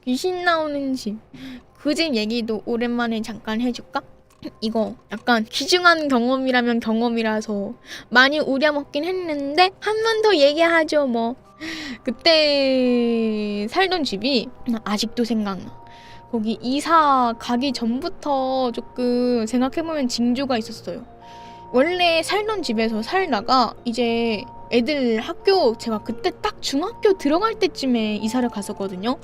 귀신 나오는 집. 그 집 얘기도 오랜만에 잠깐 해줄까? 이거 약간 귀중한 경험이라면 경험이라서 많이 우려먹긴 했는데 한 번 더 얘기하죠 뭐. 그때 살던 집이 아직도 생각나. 거기 이사 가기 전부터 조금 생각해보면 징조가 있었어요. 원래 살던 집에서 살다가 이제 애들 학교, 제가 그때 딱 중학교 들어갈 때쯤에 이사를 갔었거든요.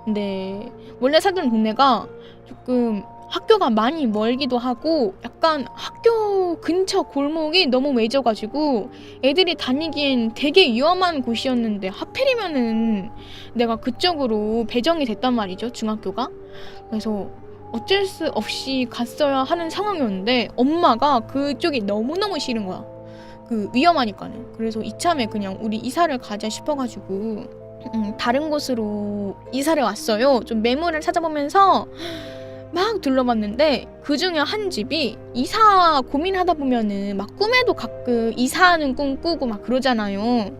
근데 원래 살던 동네가 조금 학교가 많이 멀기도 하고 약간 학교 근처 골목이 너무 외져가지고 애들이 다니기엔 되게 위험한 곳이었는데 하필이면은 내가 그쪽으로 배정이 됐단 말이죠, 중학교가. 그래서 어쩔 수 없이 갔어야 하는 상황이었는데 엄마가 그쪽이 너무너무 싫은 거야. 그 위험하니까는. 그래서 이참에 그냥 우리 이사를 가자 싶어가지고 다른 곳으로 이사를 왔어요. 좀 매물을 찾아보면서 막 둘러봤는데 그 중에 한 집이 이사 고민하다 보면은 막 꿈에도 가끔 이사하는 꿈 꾸고 막 그러잖아요.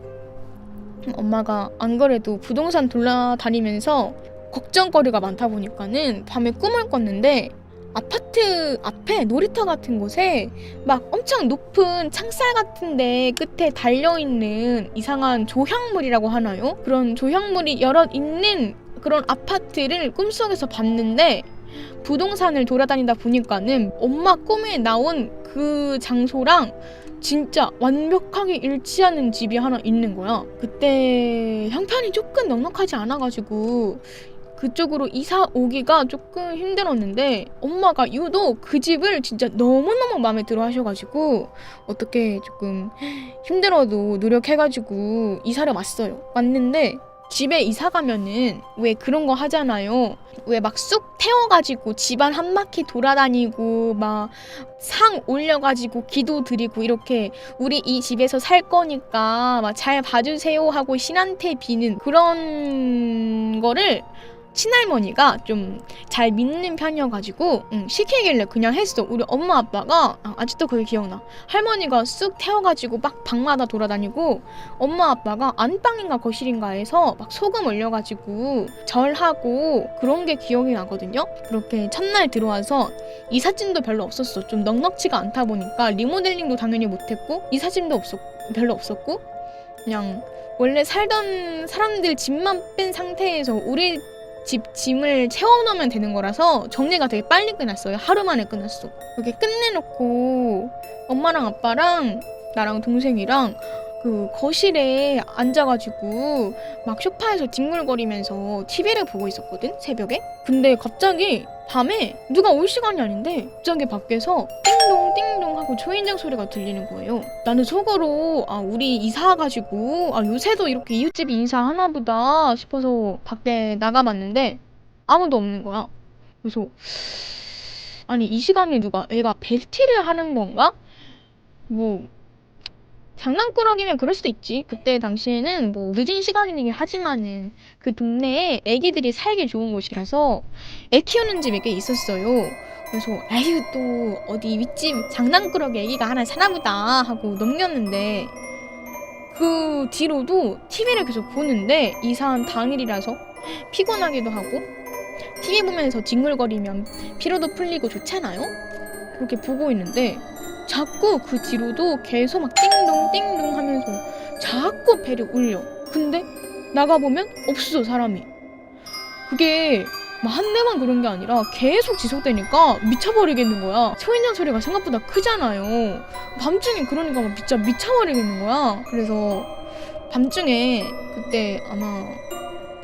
엄마가 안 그래도 부동산 돌아다니면서 걱정거리가 많다 보니까는 밤에 꿈을 꿨는데 아파트 앞에 놀이터 같은 곳에 막 엄청 높은 창살 같은데 끝에 달려있는 이상한 조형물이라고 하나요? 그런 조형물이 여러 있는 그런 아파트를 꿈속에서 봤는데 부동산을 돌아다니다 보니까는 엄마 꿈에 나온 그 장소랑 진짜 완벽하게 일치하는 집이 하나 있는 거야. 그때 형편이 조금 넉넉하지 않아가지고 그쪽으로 이사 오기가 조금 힘들었는데 엄마가 유독 그 집을 진짜 너무너무 마음에 들어 하셔가지고 어떻게 조금 힘들어도 노력해가지고 이사를 왔어요. 왔는데 집에 이사 가면은 왜 그런 거 하잖아요. 왜 막 쑥 태워가지고 집안 한 바퀴 돌아다니고 막 상 올려가지고 기도 드리고 이렇게 우리 이 집에서 살 거니까 막 잘 봐주세요 하고 신한테 비는 그런 거를 친할머니가 좀 잘 믿는 편이어가지고 시키길래 그냥 했어. 우리 엄마 아빠가 아직도 그게 기억나. 할머니가 쑥 태워가지고 막 방마다 돌아다니고 엄마 아빠가 안방인가 거실인가에서 막 소금 올려가지고 절하고 그런 게 기억이 나거든요. 그렇게 첫날 들어와서 이삿짐도 별로 없었어. 좀 넉넉지가 않다 보니까 리모델링도 당연히 못했고 이삿짐도 별로 없었고 그냥 원래 살던 사람들 짐만 뺀 상태에서 우리 집 짐을 채워놓으면 되는 거라서 정리가 되게 빨리 끝났어요. 하루 만에 끝났어. 이렇게 끝내놓고 엄마랑 아빠랑 나랑 동생이랑 그 거실에 앉아가지고 막 소파에서 뒹굴거리면서 TV를 보고 있었거든, 새벽에. 근데 갑자기 밤에 누가 올 시간이 아닌데 갑자기 밖에서 띵동 띵동 하고 초인종 소리가 들리는 거예요. 나는 속으로 우리 이사 와가지고 요새도 이렇게 이웃집이 인사하나 보다 싶어서 밖에 나가봤는데 아무도 없는 거야. 그래서 아니 이 시간에 누가 애가 벨티를 하는 건가? 뭐 장난꾸러기면 그럴 수도 있지. 그때 당시에는 뭐 늦은 시간이긴 하지만은 그 동네에 애기들이 살기 좋은 곳이라서 애 키우는 집이 꽤 있었어요. 그래서 아유 또 어디 윗집 장난꾸러기 애기가 하나 사나보다 하고 넘겼는데 그 뒤로도 TV를 계속 보는데 이사한 당일이라서 피곤하기도 하고 TV 보면서 뒹굴거리면 피로도 풀리고 좋잖아요. 그렇게 보고 있는데 자꾸 그 뒤로도 계속 막 띵동 띵동 하면서 자꾸 벨이 울려. 근데 나가보면 없어, 사람이. 그게 막 한 대만 그런 게 아니라 계속 지속되니까 미쳐버리겠는 거야. 초인종 소리가 생각보다 크잖아요. 밤중에 그러니까 막 진짜 미쳐버리겠는 거야. 그래서 밤중에 그때 아마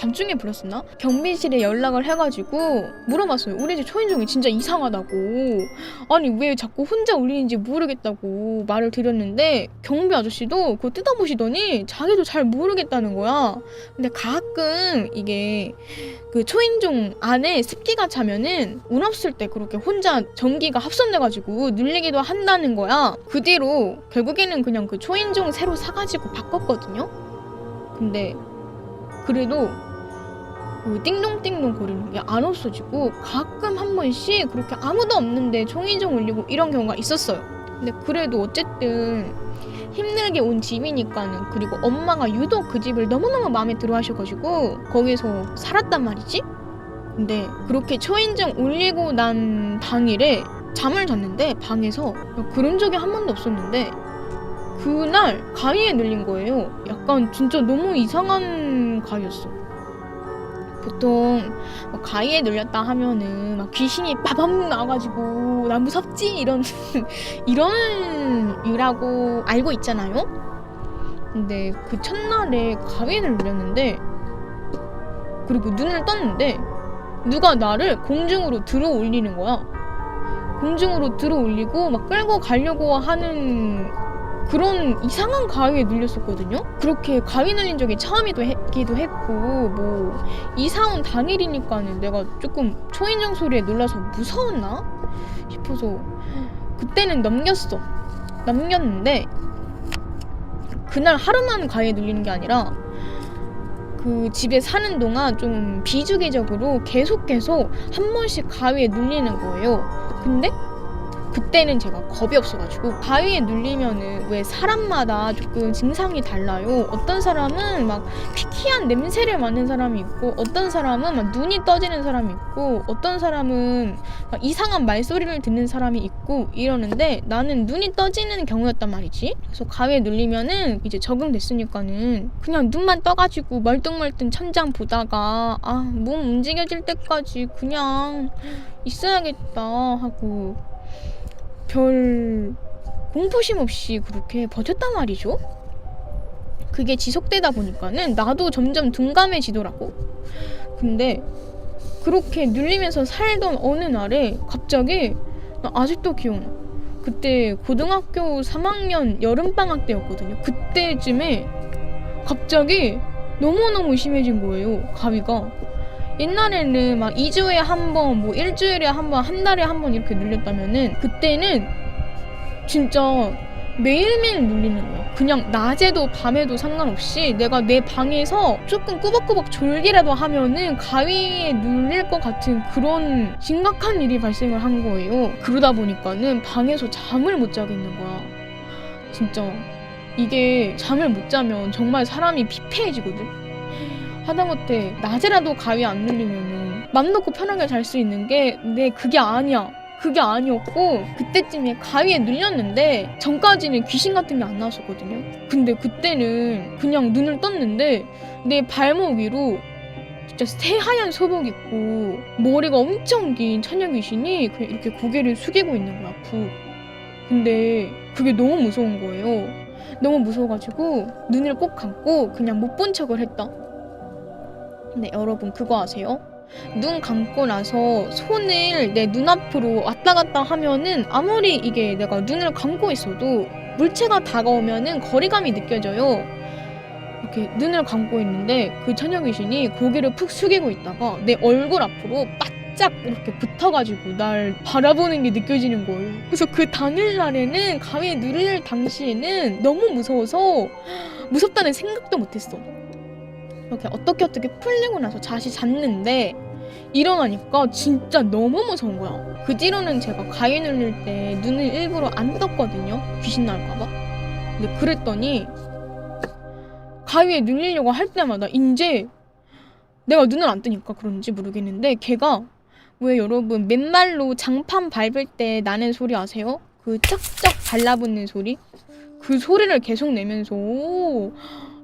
밤중에 불렀었나? 경비실에 연락을 해가지고 물어봤어요. 우리 집 초인종이 진짜 이상하다고. 아니 왜 자꾸 혼자 울리는지 모르겠다고 말을 드렸는데 경비 아저씨도 그거 뜯어보시더니 자기도 잘 모르겠다는 거야. 근데 가끔 이게 그 초인종 안에 습기가 차면은 운 없을 때 그렇게 혼자 전기가 합선돼가지고 눌리기도 한다는 거야. 그 뒤로 결국에는 그냥 그 초인종 새로 사가지고 바꿨거든요. 근데 그래도 그 띵동띵동 거리는 게 안 없어지고 가끔 한 번씩 그렇게 아무도 없는데 초인종 울리고 이런 경우가 있었어요. 근데 그래도 어쨌든 힘들게 온 집이니까는, 그리고 엄마가 유독 그 집을 너무너무 마음에 들어 하셔가지고 거기서 살았단 말이지. 근데 그렇게 초인종 울리고 난 당일에 잠을 잤는데 방에서 그런 적이 한 번도 없었는데 그날 가위에 눌린 거예요. 약간 진짜 너무 이상한 가위였어. 보통 가위에 눌렸다 하면은 막 귀신이 빠밤 나와가지고 나 무섭지 이런 이런 이라고 알고 있잖아요. 근데 그 첫날에 가위를 눌렸는데, 그리고 눈을 떴는데 누가 나를 공중으로 들어 올리는 거야. 공중으로 들어 올리고 막 끌고 가려고 하는 그런 이상한 가위에 눌렸었거든요. 그렇게 가위 눌린 적이 처음이기도 했고, 뭐 이사 온 당일이니까는 내가 조금 초인종 소리에 놀라서 무서웠나 싶어서 그때는 넘겼는데 그날 하루만 가위에 눌리는 게 아니라 그 집에 사는 동안 좀 비주기적으로 계속해서 한 번씩 가위에 눌리는 거예요. 근데 그때는 제가 겁이 없어가지고, 가위에 눌리면은 왜 사람마다 조금 증상이 달라요. 어떤 사람은 막 희귀한 냄새를 맡는 사람이 있고, 어떤 사람은 막 눈이 떠지는 사람이 있고, 어떤 사람은 막 이상한 말소리를 듣는 사람이 있고 이러는데 나는 눈이 떠지는 경우였단 말이지. 그래서 가위에 눌리면은 이제 적응됐으니까는 그냥 눈만 떠가지고 멀뚱멀뚱 천장 보다가 몸 움직여질 때까지 그냥 있어야겠다 하고 별 공포심 없이 그렇게 버텼단 말이죠. 그게 지속되다 보니까는 나도 점점 둔감해지더라고. 근데 그렇게 눌리면서 살던 어느 날에 갑자기, 나 아직도 기억나. 그때 고등학교 3학년 여름방학 때였거든요. 그때쯤에 갑자기 너무너무 심해진 거예요, 가위가. 옛날에는 막 2주에 한 번, 뭐 일주일에 한 번, 한 달에 한 번 이렇게 눌렸다면은 그때는 진짜 매일매일 눌리는 거야. 그냥 낮에도 밤에도 상관없이 내가 내 방에서 조금 꾸벅꾸벅 졸기라도 하면은 가위에 눌릴 것 같은 그런 심각한 일이 발생을 한 거예요. 그러다 보니까는 방에서 잠을 못 자겠는 거야. 진짜 이게 잠을 못 자면 정말 사람이 피폐해지거든. 하다못해 낮에라도 가위 안 눌리면은 맘 놓고 편하게 잘 수 있는 게, 그게 아니야. 그게 아니었고, 그때쯤에 가위에 눌렸는데 전까지는 귀신 같은 게 안 나왔었거든요. 근데 그때는 그냥 눈을 떴는데 내 발목 위로 진짜 새하얀 소복 입고 머리가 엄청 긴 처녀 귀신이 그냥 이렇게 고개를 숙이고 있는 거야, 푹. 근데 그게 너무 무서운 거예요. 너무 무서워가지고 눈을 꼭 감고 그냥 못 본 척을 했다. 근데 여러분 그거 아세요? 눈 감고 나서 손을 내 눈앞으로 왔다 갔다 하면은 아무리 이게 내가 눈을 감고 있어도 물체가 다가오면은 거리감이 느껴져요. 이렇게 눈을 감고 있는데 그 처녀 귀신이 고개를 푹 숙이고 있다가 내 얼굴 앞으로 바짝 이렇게 붙어가지고 날 바라보는 게 느껴지는 거예요. 그래서 그 당일날에는 가위에 누를 당시에는 너무 무서워서 무섭다는 생각도 못했어. 이렇게 어떻게 풀리고 나서 다시 잤는데 일어나니까 진짜 너무 무서운 거야. 그 뒤로는 제가 가위 눌릴 때 눈을 일부러 안 떴거든요, 귀신 나올까봐. 근데 그랬더니 가위에 눌리려고 할 때마다 이제 내가 눈을 안 뜨니까 그런지 모르겠는데 걔가, 왜 여러분 맨발로 장판 밟을 때 나는 소리 아세요? 그 쩍쩍 발라붙는 소리? 그 소리를 계속 내면서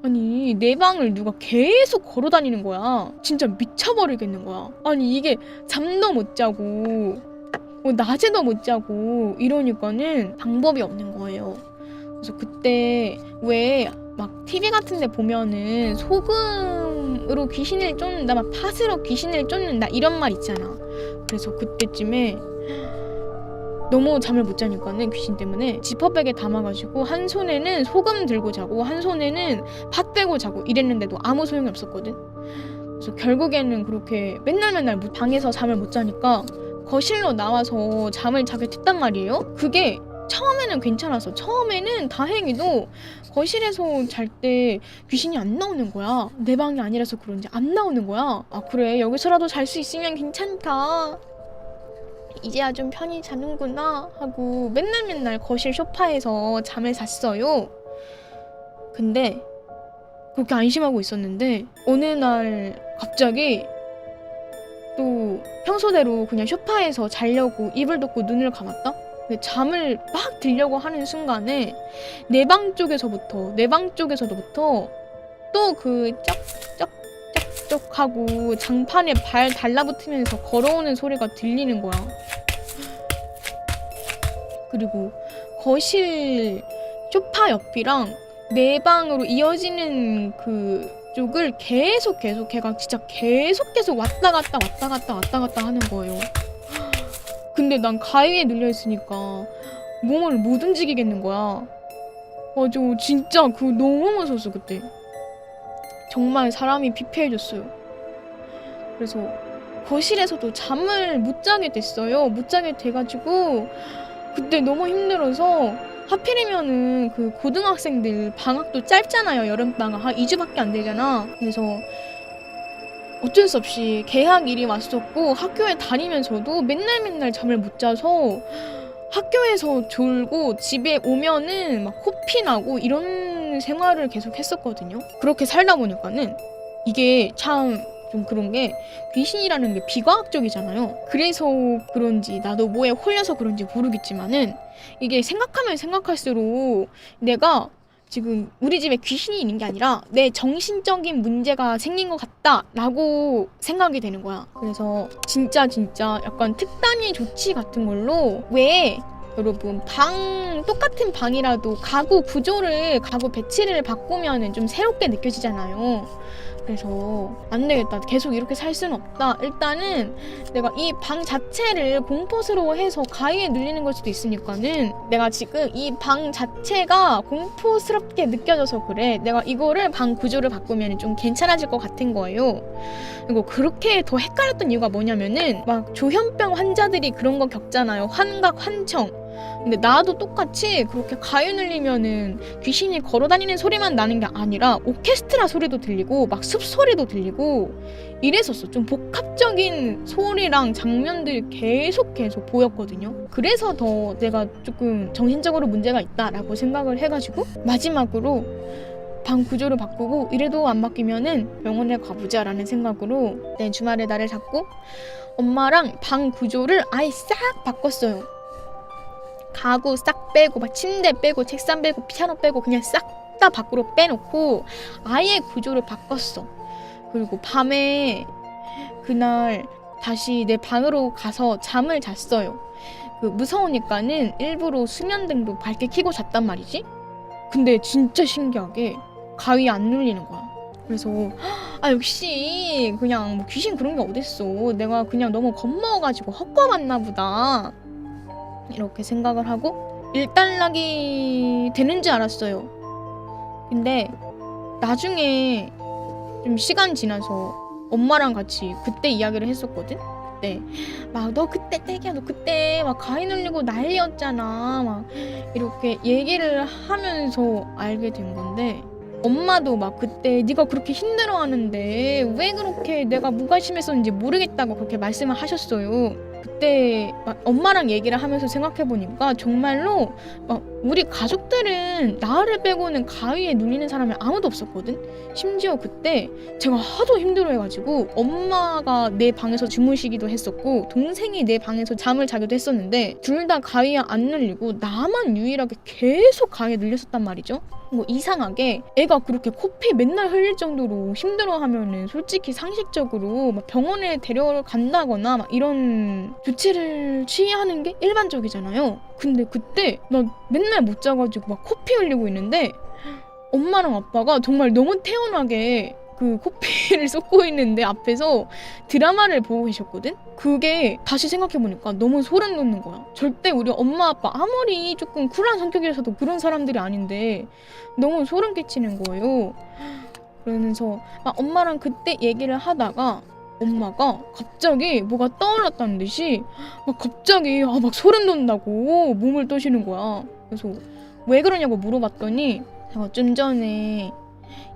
아니 내 방을 누가 계속 걸어다니는 거야. 진짜 미쳐버리겠는 거야. 아니 이게 잠도 못 자고 낮에도 못 자고 이러니까는 방법이 없는 거예요. 그래서 그때 왜 막 TV 같은 데 보면은 소금으로 귀신을 쫓는다, 막 팥으로 귀신을 쫓는다 이런 말 있잖아. 그래서 그때쯤에 너무 잠을 못 자니까는 귀신 때문에 지퍼백에 담아가지고 한 손에는 소금 들고 자고 한 손에는 팥 빼고 자고 이랬는데도 아무 소용이 없었거든. 그래서 결국에는 그렇게 맨날 방에서 잠을 못 자니까 거실로 나와서 잠을 자게 됐단 말이에요. 그게 처음에는 괜찮았어. 처음에는 다행히도 거실에서 잘 때 귀신이 안 나오는 거야. 내 방이 아니라서 그런지 안 나오는 거야. 아 그래, 여기서라도 잘 수 있으면 괜찮다 이제야 좀 편히 자는구나 하고 맨날 거실 소파에서 잠을 잤어요. 근데 그렇게 안심하고 있었는데 어느 날 갑자기 또 평소대로 그냥 소파에서 자려고 이불 덮고 눈을 감았다? 근데 잠을 막 들려고 하는 순간에 내 방 쪽에서부터 또 그 쩍쩍쩍쩍 하고 장판에 발 달라붙으면서 걸어오는 소리가 들리는 거야. 그리고 거실 소파 옆이랑 내 방으로 이어지는 그 쪽을 계속 걔가 진짜 계속 왔다 갔다 하는 거예요. 근데 난 가위에 눌려 있으니까 몸을 못 움직이겠는 거야. 맞아, 진짜 그거 너무 무서웠어 그때. 정말 사람이 피폐해졌어요. 그래서 거실에서도 잠을 못 자게 됐어요. 못 자게 돼가지고 그때 너무 힘들어서 하필이면은 그 고등학생들 방학도 짧잖아요. 여름방학 한 2주밖에 안 되잖아. 그래서 어쩔 수 없이 개학일이 왔었고 학교에 다니면서도 맨날 잠을 못 자서 학교에서 졸고 집에 오면은 막 코피 나고 이런 생활을 계속 했었거든요. 그렇게 살다 보니까는 이게 참 좀 그런 게 귀신이라는 게 비과학적이잖아요. 그래서 그런지 나도 뭐에 홀려서 그런지 모르겠지만은 이게 생각하면 생각할수록 내가 지금 우리 집에 귀신이 있는 게 아니라 내 정신적인 문제가 생긴 것 같다라고 생각이 되는 거야. 그래서 진짜 약간 특단의 조치 같은 걸로 왜 여러분 똑같은 방이라도 가구 배치를 바꾸면 좀 새롭게 느껴지잖아요. 그래서 안 되겠다. 계속 이렇게 살 수는 없다. 일단은 내가 이 방 자체를 공포스러워해서 가위에 눌리는 걸 수도 있으니까는 내가 지금 이 방 자체가 공포스럽게 느껴져서 그래. 내가 이거를 방 구조를 바꾸면 좀 괜찮아질 것 같은 거예요. 그리고 그렇게 더 헷갈렸던 이유가 뭐냐면은 막 조현병 환자들이 그런 거 겪잖아요. 환각, 환청. 근데 나도 똑같이 그렇게 가위 눌리면은 귀신이 걸어다니는 소리만 나는 게 아니라 오케스트라 소리도 들리고 막 숲소리도 들리고 이랬었어. 좀 복합적인 소리랑 장면들이 계속 보였거든요. 그래서 더 내가 조금 정신적으로 문제가 있다라고 생각을 해가지고 마지막으로 방 구조를 바꾸고 이래도 안 바뀌면은 병원에 가보자 라는 생각으로 내 주말에 나를 잡고 엄마랑 방 구조를 아예 싹 바꿨어요. 가구 싹 빼고 막 침대 빼고 책상 빼고 피아노 빼고 그냥 싹 다 밖으로 빼놓고 아예 구조를 바꿨어. 그리고 밤에 그날 다시 내 방으로 가서 잠을 잤어요. 무서우니까는 일부러 수면등도 밝게 켜고 잤단 말이지. 근데 진짜 신기하게 가위 안 눌리는 거야. 그래서 역시 그냥 뭐 귀신 그런 게 어딨어. 내가 그냥 너무 겁먹어가지고 헛거봤나 보다. 이렇게 생각을 하고 일단락이 되는 줄 알았어요. 근데 나중에 좀 시간 지나서 엄마랑 같이 그때 이야기를 했었거든. 그때 막 너 그때 떼기야 너 그때 막 가위 눌리고 난리였잖아 막 이렇게 얘기를 하면서 알게 된 건데 엄마도 막 그때 네가 그렇게 힘들어하는데 왜 그렇게 내가 뭐가 심했었는지 모르겠다고 그렇게 말씀을 하셨어요. 그때 막 엄마랑 얘기를 하면서 생각해보니까 정말로 우리 가족들은 나를 빼고는 가위에 눌리는 사람이 아무도 없었거든. 심지어 그때 제가 하도 힘들어해가지고 엄마가 내 방에서 주무시기도 했었고 동생이 내 방에서 잠을 자기도 했었는데 둘 다 가위에 안 눌리고 나만 유일하게 계속 가위에 눌렸었단 말이죠. 뭐 이상하게 애가 그렇게 코피 맨날 흘릴 정도로 힘들어하면은 솔직히 상식적으로 막 병원에 데려간다거나 막 이런 조치를 취하는 게 일반적이잖아요. 근데 그때 나 맨날 못 자가지고 막 코피 흘리고 있는데 엄마랑 아빠가 정말 너무 태연하게 그 코피를 쏟고 있는데 앞에서 드라마를 보고 계셨거든? 그게 다시 생각해보니까 너무 소름 돋는 거야. 절대 우리 엄마 아빠 아무리 조금 쿨한 성격이라서도 그런 사람들이 아닌데 너무 소름 끼치는 거예요. 그러면서 막 엄마랑 그때 얘기를 하다가 엄마가 갑자기 뭐가 떠올랐다는 듯이 막 갑자기 막 소름 돋는다고 몸을 떠시는 거야. 그래서 왜 그러냐고 물어봤더니 제가 좀 전에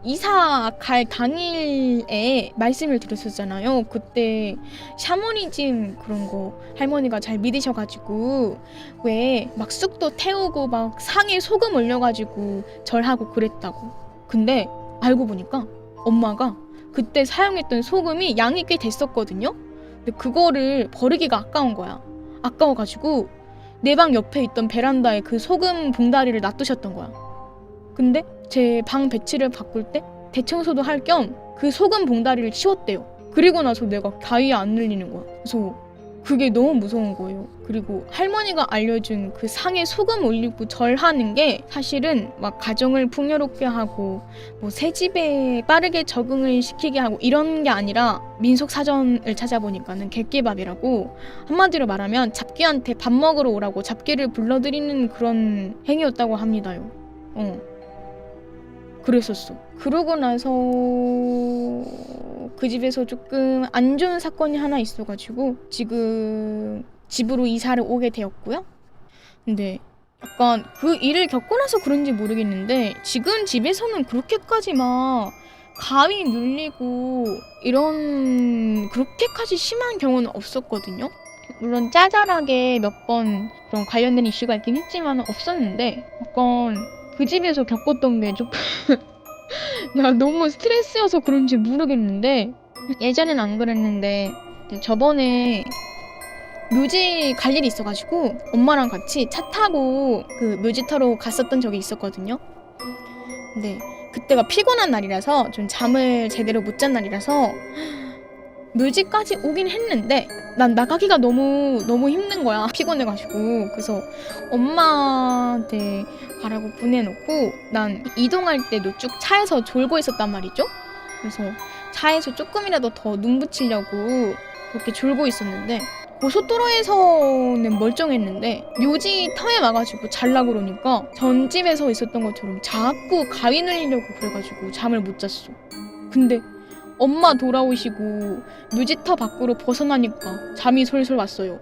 이사 갈 당일에 말씀을 드렸었잖아요. 그때 샤머니즘 그런 거 할머니가 잘 믿으셔가지고 왜 막 쑥도 태우고 막 상에 소금 올려가지고 절하고 그랬다고. 근데 알고 보니까 엄마가 그때 사용했던 소금이 양이 꽤 됐었거든요. 근데 그거를 버리기가 아까운 거야. 아까워가지고 내 방 옆에 있던 베란다에 그 소금 봉다리를 놔두셨던 거야. 근데 제 방 배치를 바꿀 때 대청소도 할 겸 그 소금 봉다리를 치웠대요. 그리고 나서 내가 가위에 안 눌리는 거야. 그래서 그게 너무 무서운 거예요. 그리고 할머니가 알려준 그 상에 소금 올리고 절하는 게 사실은 막 가정을 풍요롭게 하고 뭐 새 집에 빠르게 적응을 시키게 하고 이런 게 아니라 민속 사전을 찾아보니까는 객기밥이라고, 한마디로 말하면 잡귀한테 밥 먹으러 오라고 잡귀를 불러들이는 그런 행위였다고 합니다요. 그랬었어. 그러고 나서 그 집에서 조금 안 좋은 사건이 하나 있어가지고 지금 집으로 이사를 오게 되었고요. 근데 약간 그 일을 겪고 나서 그런지 모르겠는데 지금 집에서는 그렇게까지 막 가위 눌리고 이런 그렇게까지 심한 경우는 없었거든요. 물론 짜잘하게 몇 번 그런 관련된 이슈가 있긴 했지만 없었는데 약간 그 집에서 겪었던 게 조금 나 너무 스트레스여서 그런지 모르겠는데 예전엔 안 그랬는데 저번에 묘지 갈 일이 있어가지고 엄마랑 같이 차 타고 그 묘지 타러 갔었던 적이 있었거든요. 근데 그때가 피곤한 날이라서 좀 잠을 제대로 못 잔 날이라서 묘지까지 오긴 했는데 난 나가기가 너무 힘든 거야. 피곤해가지고. 그래서 엄마한테 가라고 보내놓고 난 이동할 때도 쭉 차에서 졸고 있었단 말이죠. 그래서 차에서 조금이라도 더 눈 붙이려고 그렇게 졸고 있었는데 고속도로에서는 멀쩡했는데 묘지 터에 와가지고 잘라고 그러니까 전집에서 있었던 것처럼 자꾸 가위 눌리려고 그래가지고 잠을 못 잤어. 근데 엄마 돌아오시고 묘지터 밖으로 벗어나니까 잠이 솔솔 왔어요.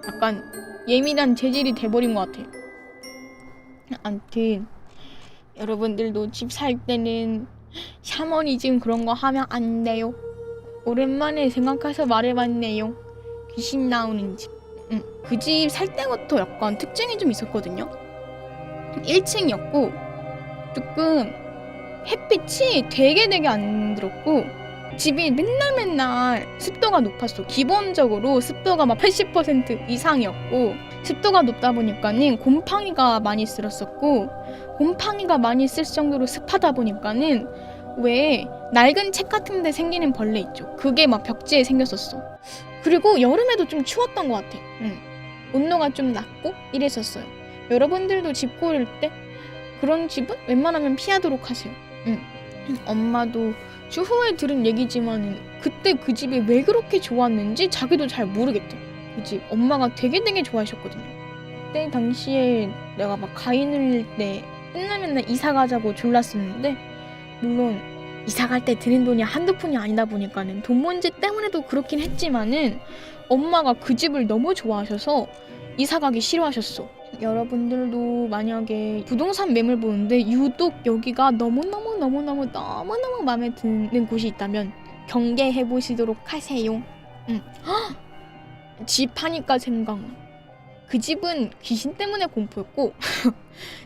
약간 예민한 재질이 돼버린 것 같아. 아무튼 여러분들도 집 살 때는 샤머니즘 그런 거 하면 안 돼요. 오랜만에 생각해서 말해봤네요. 귀신 나오는 집. 그 집 살 때부터 약간 특징이 좀 있었거든요. 1층이었고 조금 햇빛이 되게 안 들었고 집이 맨날 습도가 높았어. 기본적으로 습도가 막 80% 이상이었고 습도가 높다 보니까는 곰팡이가 많이 쓸었었고 곰팡이가 많이 쓸 정도로 습하다 보니까는 왜 낡은 책 같은 데 생기는 벌레 있죠. 그게 막 벽지에 생겼었어. 그리고 여름에도 좀 추웠던 것 같아. 온도가 좀 낮고 이랬었어요. 여러분들도 집 고를 때 그런 집은 웬만하면 피하도록 하세요. 엄마도 추후에 들은 얘기지만 그때 그 집이 왜 그렇게 좋았는지 자기도 잘 모르겠대. 그 집 엄마가 되게 좋아하셨거든요. 그때 당시에 내가 막 가위 눌릴 때 맨날 이사 가자고 졸랐었는데 물론 이사 갈 때 드는 돈이 한두 푼이 아니다 보니까는 돈 문제 때문에도 그렇긴 했지만은 엄마가 그 집을 너무 좋아하셔서 이사 가기 싫어하셨어. 여러분들도 만약에 부동산 매물 보는데 유독 여기가 너무너무 마음에 드는 곳이 있다면 경계해 보시도록 하세요. 집 하니까 생각나. 그 집은 귀신 때문에 공포였고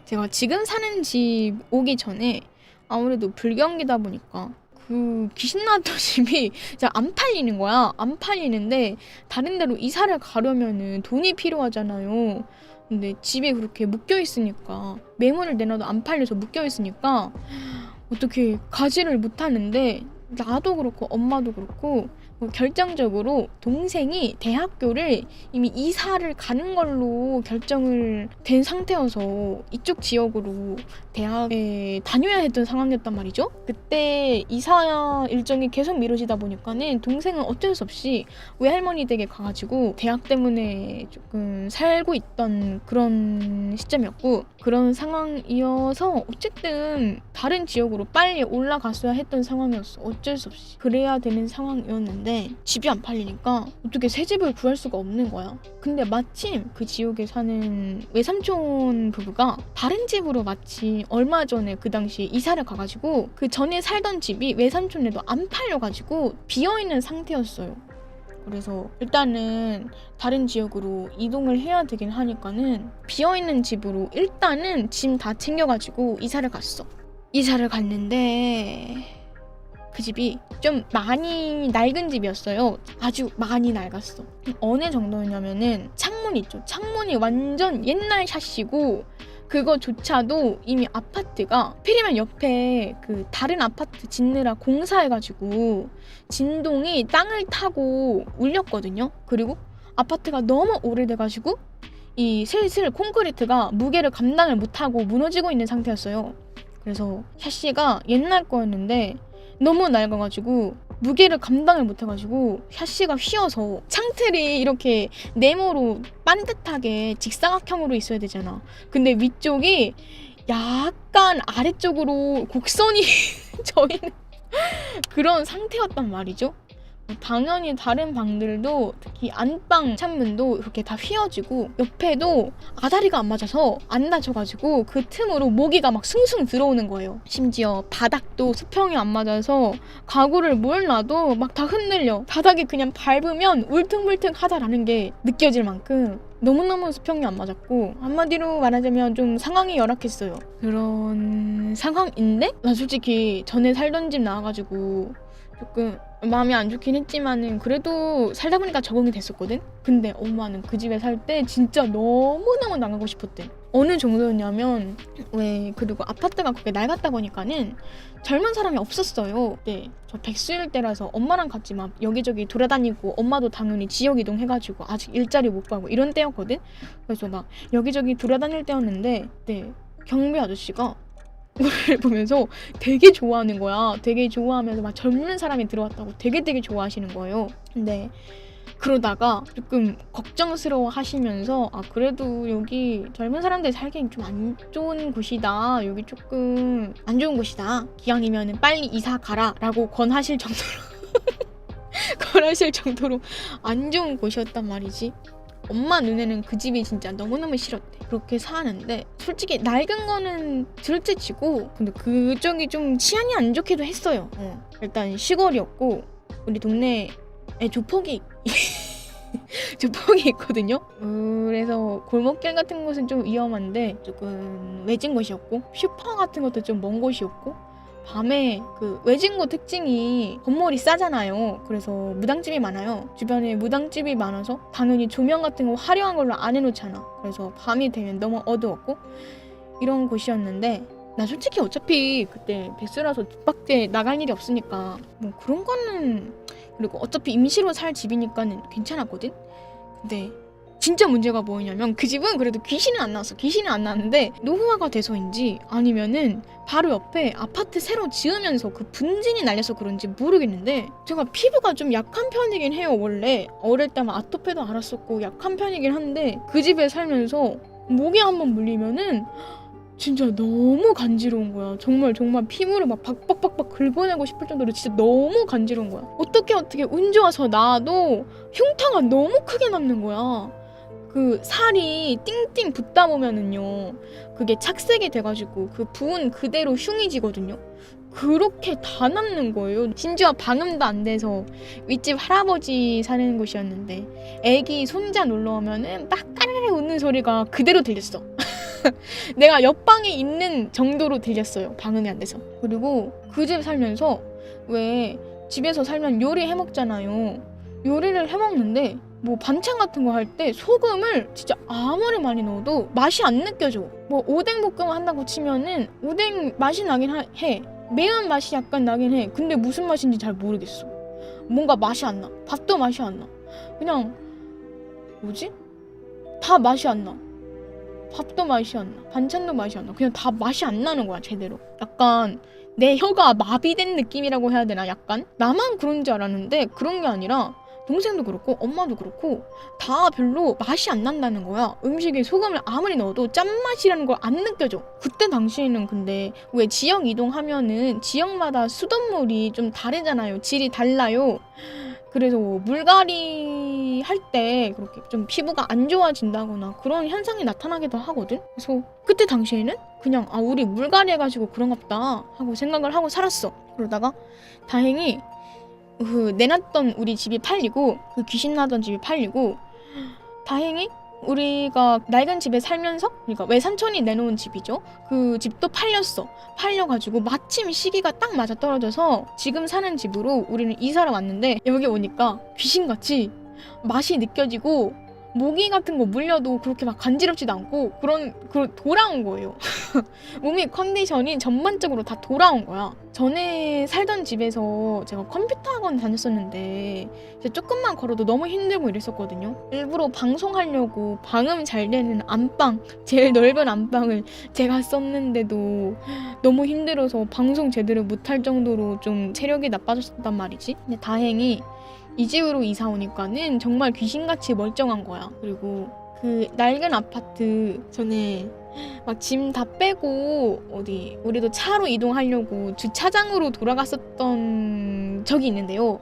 제가 지금 사는 집 오기 전에 아무래도 불경기다 보니까 그 귀신 나왔던 집이 진짜 안 팔리는 거야. 안 팔리는데 다른 데로 이사를 가려면은 돈이 필요하잖아요. 근데 집에 그렇게 묶여있으니까 매물을 내놔도 안 팔려서 묶여있으니까 어떻게 가지를 못하는데 나도 그렇고 엄마도 그렇고 결정적으로 동생이 대학교를 이미 이사를 가는 걸로 결정을 된 상태여서 이쪽 지역으로 대학에 다녀야 했던 상황이었단 말이죠. 그때 이사 일정이 계속 미뤄지다 보니까는 동생은 어쩔 수 없이 외할머니 댁에 가가지고 대학 때문에 조금 살고 있던 그런 시점이었고 그런 상황이어서 어쨌든 다른 지역으로 빨리 올라갔어야 했던 상황이었어. 어쩔 수 없이 그래야 되는 상황이었는데 있는데 집이 안 팔리니까 어떻게 새 집을 구할 수가 없는 거야. 근데 마침 그 지역에 사는 외삼촌 부부가 다른 집으로 마침 얼마 전에 그 당시에 이사를 가가지고 그 전에 살던 집이 외삼촌네도 안 팔려가지고 비어있는 상태였어요. 그래서 일단은 다른 지역으로 이동을 해야 되긴 하니까는 비어있는 집으로 일단은 짐 다 챙겨가지고 이사를 갔어. 이사를 갔는데 그 집이 좀 많이 낡은 집이었어요. 아주 많이 낡았어. 어느 정도였냐면은 창문 있죠. 창문이 완전 옛날 샷이고 그거조차도 이미 아파트가 필이면 옆에 그 다른 아파트 짓느라 공사해가지고 진동이 땅을 타고 울렸거든요. 그리고 아파트가 너무 오래돼가지고 이 슬슬 콘크리트가 무게를 감당을 못하고 무너지고 있는 상태였어요. 그래서 샤시가 옛날 거였는데 너무 낡아가지고 무게를 감당을 못해가지고 샤시가 휘어서 창틀이 이렇게 네모로 반듯하게 직사각형으로 있어야 되잖아. 근데 위쪽이 약간 아래쪽으로 곡선이 져있는 그런 상태였단 말이죠. 당연히 다른 방들도 특히 안방 창문도 이렇게 다 휘어지고 옆에도 아다리가 안 맞아서 안 닫혀가지고 그 틈으로 모기가 막 숭숭 들어오는 거예요. 심지어 바닥도 수평이 안 맞아서 가구를 뭘 놔도 막 다 흔들려. 바닥에 그냥 밟으면 울퉁불퉁하다라는 게 느껴질 만큼 너무너무 수평이 안 맞았고 한마디로 말하자면 좀 상황이 열악했어요. 그런 상황인데 나 솔직히 전에 살던 집 나와가지고 조금 마음이 안 좋긴 했지만은 그래도 살다 보니까 적응이 됐었거든? 근데 엄마는 그 집에 살 때 진짜 너무너무 나가고 싶었대. 어느 정도였냐면 그리고 아파트가 그렇게 낡았다 보니까는 젊은 사람이 없었어요. 네, 저 백수일 때라서 엄마랑 같이 막 여기저기 돌아다니고 엄마도 당연히 지역 이동해가지고 아직 일자리 못 가고 이런 때였거든? 그래서 막 여기저기 돌아다닐 때였는데 네, 경비 아저씨가 우리를 보면서 되게 좋아하는 거야. 되게 좋아하면서 막 젊은 사람이 들어왔다고 되게 좋아하시는 거예요. 근데 그러다가 조금 걱정스러워 하시면서 그래도 여기 젊은 사람들 살기엔 좀 안 좋은 곳이다. 여기 조금 안 좋은 곳이다. 기왕이면 빨리 이사 가라 라고 권하실 정도로 안 좋은 곳이었단 말이지. 엄마 눈에는 그 집이 진짜 너무너무 싫었대. 그렇게 사는데 솔직히 낡은 거는 둘째치고 근데 그쪽이 좀 치안이 안 좋기도 했어요. 일단 시골이었고 우리 동네에 조폭이 있거든요. 그래서 골목길 같은 곳은 좀 위험한데 조금 외진 곳이었고 슈퍼 같은 것도 좀 먼 곳이었고 밤에 그 외진곳 특징이 건물이 싸잖아요. 그래서 무당집이 많아요. 주변에 무당집이 많아서 당연히 조명 같은 거 화려한 걸로 안 해놓잖아. 그래서 밤이 되면 너무 어두웠고 이런 곳이었는데 나 솔직히 어차피 그때 백수라서 밖에 나갈 일이 없으니까 뭐 그런 거는 그리고 어차피 임시로 살 집이니까는 괜찮았거든. 근데 진짜 문제가 뭐냐면 그 집은 그래도 귀신은 안 나왔어. 귀신은 안 나왔는데 노후화가 돼서인지 아니면은 바로 옆에 아파트 새로 지으면서 그 분진이 날려서 그런지 모르겠는데 제가 피부가 좀 약한 편이긴 해요. 원래 어릴 때만 아토피도 알았었고 약한 편이긴 한데 그 집에 살면서 목에 한번 물리면은 진짜 너무 간지러운 거야. 정말 피부를 막 박박박박 긁어내고 싶을 정도로 진짜 너무 간지러운 거야. 어떻게 운 좋아서 나도 흉터가 너무 크게 남는 거야. 그 살이 띵띵 붓다 보면은요 그게 착색이 돼가지고 그 부은 그대로 흉이 지거든요. 그렇게 다 남는 거예요. 심지어 방음도 안 돼서 윗집 할아버지 사는 곳이었는데 애기 손자 놀러 오면은 막 까르르 웃는 소리가 그대로 들렸어. 내가 옆방에 있는 정도로 들렸어요. 방음이 안 돼서. 그리고 그 집 살면서 왜 집에서 살면 요리 해먹잖아요. 요리를 해먹는데 뭐 반찬 같은 거 할 때 소금을 진짜 아무리 많이 넣어도 맛이 안 느껴져. 뭐 오뎅볶음 한다고 치면은 오뎅 맛이 나긴 해. 매운 맛이 약간 나긴 해. 근데 무슨 맛인지 잘 모르겠어. 뭔가 맛이 안 나. 밥도 맛이 안 나. 그냥 뭐지? 다 맛이 안 나. 밥도 맛이 안 나. 반찬도 맛이 안 나. 그냥 다 맛이 안 나는 거야, 제대로. 약간 내 혀가 마비된 느낌이라고 해야 되나? 약간? 나만 그런 줄 알았는데 그런 게 아니라 동생도 그렇고 엄마도 그렇고 다 별로 맛이 안 난다는 거야. 음식에 소금을 아무리 넣어도 짠맛이라는 걸 안 느껴져. 그때 당시에는 근데 왜 지역 이동하면은 지역마다 수돗물이 좀 다르잖아요. 질이 달라요. 그래서 물갈이 할 때 그렇게 좀 피부가 안 좋아진다거나 그런 현상이 나타나기도 하거든. 그래서 그때 당시에는 그냥 우리 물갈이 해가지고 그런가 보다 하고 생각을 하고 살았어. 그러다가 다행히 내놨던 우리 집이 팔리고 귀신 나던 집이 팔리고 다행히 우리가 낡은 집에 살면서 그러니까 외삼촌이 내놓은 집이죠. 그 집도 팔렸어. 팔려가지고 마침 시기가 딱 맞아 떨어져서 지금 사는 집으로 우리는 이사를 왔는데 여기 오니까 귀신같이 맛이 느껴지고 모기 같은 거 물려도 그렇게 막 간지럽지도 않고 돌아온 거예요. 몸이 컨디션이 전반적으로 다 돌아온 거야. 전에 살던 집에서 제가 컴퓨터 학원 다녔었는데 이제 조금만 걸어도 너무 힘들고 이랬었거든요. 일부러 방송하려고 방음 잘 되는 안방, 제일 넓은 안방을 제가 썼는데도 너무 힘들어서 방송 제대로 못할 정도로 좀 체력이 나빠졌단 말이지. 근데 다행히 이 집으로 이사 오니까는 정말 귀신같이 멀쩡한 거야. 그리고 그 낡은 아파트 전에 막 짐 다 빼고 어디 우리도 차로 이동하려고 주차장으로 돌아갔었던 적이 있는데요.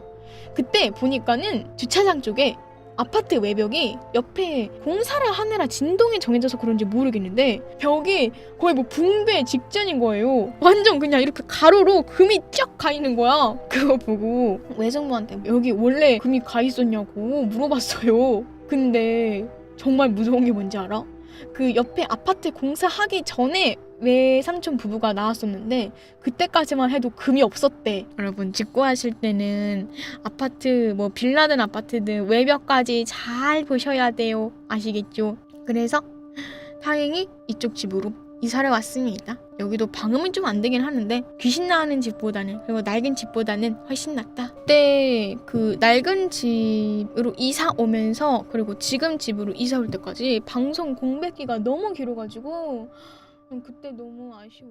그때 보니까는 주차장 쪽에 아파트 외벽이 옆에 공사를 하느라 진동이 정해져서 그런지 모르겠는데 벽이 거의 뭐 붕괴 직전인 거예요. 완전 그냥 이렇게 가로로 금이 쫙 가 있는 거야. 그거 보고 외숙모한테 여기 원래 금이 가 있었냐고 물어봤어요. 근데 정말 무서운 게 뭔지 알아? 그 옆에 아파트 공사하기 전에 외삼촌 부부가 나왔었는데 그때까지만 해도 금이 없었대. 여러분 직구하실 때는 아파트 뭐 빌라든 아파트든 외벽까지 잘 보셔야 돼요. 아시겠죠? 그래서 다행히 이쪽 집으로 이사를 왔습니다. 여기도 방음이 좀 안 되긴 하는데 귀신 나는 집보다는 그리고 낡은 집보다는 훨씬 낫다. 그때 그 낡은 집으로 이사 오면서 그리고 지금 집으로 이사 올 때까지 방송 공백기가 너무 길어가지고 그때 너무 아쉬워.